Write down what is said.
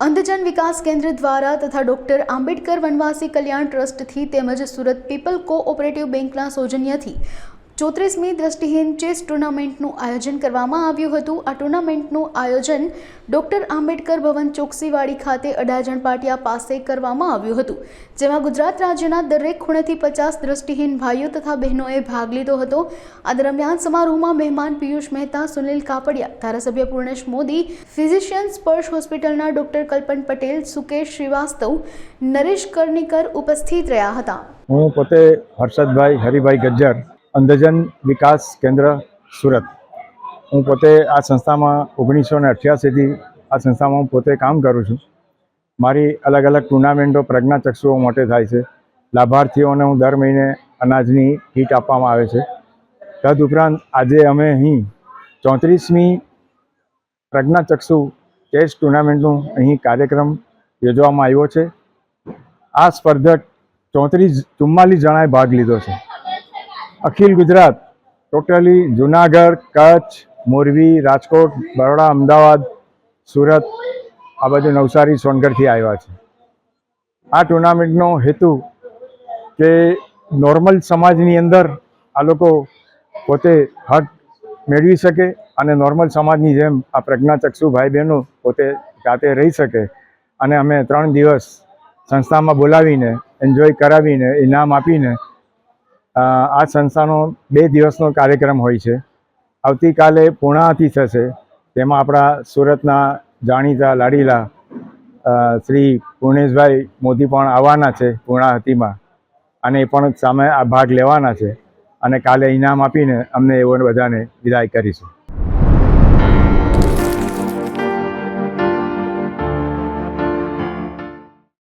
અંધજન વિકાસ કેન્દ્ર દ્વારા તથા ડોક્ટર આંબેડકર વનવાસી કલ્યાણ ટ્રસ્ટથી તેમજ સુરત પીપલ કોઓપરેટિવ બેંકના સૌજન્યથી 34મી દ્રષ્ટિહીન ચેસ ટુર્નામેન્ટનું આયોજન કરવામાં આવ્યું હતું। આ ટુર્નામેન્ટનું આયોજન ડોક્ટર આંબેડકર ભવન ચોકસીવાડી ખાતે અડાજણ પાટિયા પાસે કરવામાં આવ્યું હતું, જેમાં ગુજરાત રાજ્યના દરેક ખૂણેથી 50 દ્રષ્ટિહીન ભાઈઓ તથા બહેનોએ ભાગ લીધો હતો। આ દરમિયાન સમારોહમાં મહેમાન પિયુષ મહેતા, સુનિલ કાપડિયા, ધારાસભ્ય પૂર્ણેશ મોદી, ફિઝિશિયન સ્પર્શ હોસ્પિટલના ડોક્ટર કલ્પન પટેલ, સુકેશ શ્રીવાસ્તવ, નરેશ કર્ણિકર ઉપસ્થિત રહ્યા હતા। હું પોતે હર્ષદભાઈ હરિભાઈ ગજ્જર, અંધજન વિકાસ કેન્દ્ર સુરત। હું પોતે આ સંસ્થામાં 1988થી આ સંસ્થામાં હું પોતે કામ કરું છું। મારી અલગ અલગ ટુર્નામેન્ટો પ્રજ્ઞાચક્ષુઓ માટે થાય છે। લાભાર્થીઓને હું દર મહિને અનાજની કીટ આપવામાં આવે છે। તદુપરાંત આજે અમે અહીં 34મી પ્રજ્ઞાચક્ષુ ચેસ ટુર્નામેન્ટનું અહીં કાર્યક્રમ યોજવામાં આવ્યો છે। આ સ્પર્ધક 44 જણાએ ભાગ લીધો છે। અખિલ ગુજરાત ટોટલી જુનાગઢ, કચ્છ, મોરબી, રાજકોટ, બરોડા, અમદાવાદ, સુરત, આ બાજુ નવસારી, સોનગઢથી આવ્યા છે। આ ટુર્નામેન્ટનો હેતુ કે નોર્મલ સમાજની અંદર આ લોકો પોતે હક મેળવી શકે અને નોર્મલ સમાજની જેમ આ પ્રજ્ઞાચક્ષુ ભાઈ બહેનો પોતે જાતે રહી શકે, અને અમે 3 દિવસ સંસ્થામાં બોલાવીને એન્જોય કરાવીને ઇનામ આપીને આ સંસ્થાનો 2 દિવસનો કાર્યક્રમ હોય છે। આવતીકાલે પૂર્ણાહુતિ થશે, તેમાં આપણા સુરતના જાણીતા લાડીલા શ્રી પૂર્ણેશભાઈ મોદી પણ આવવાના છે પૂર્ણાહુતિમાં, અને એ પણ સામે આ ભાગ લેવાના છે, અને કાલે ઇનામ આપીને અમને એવો બધાને વિદાય કરીશું।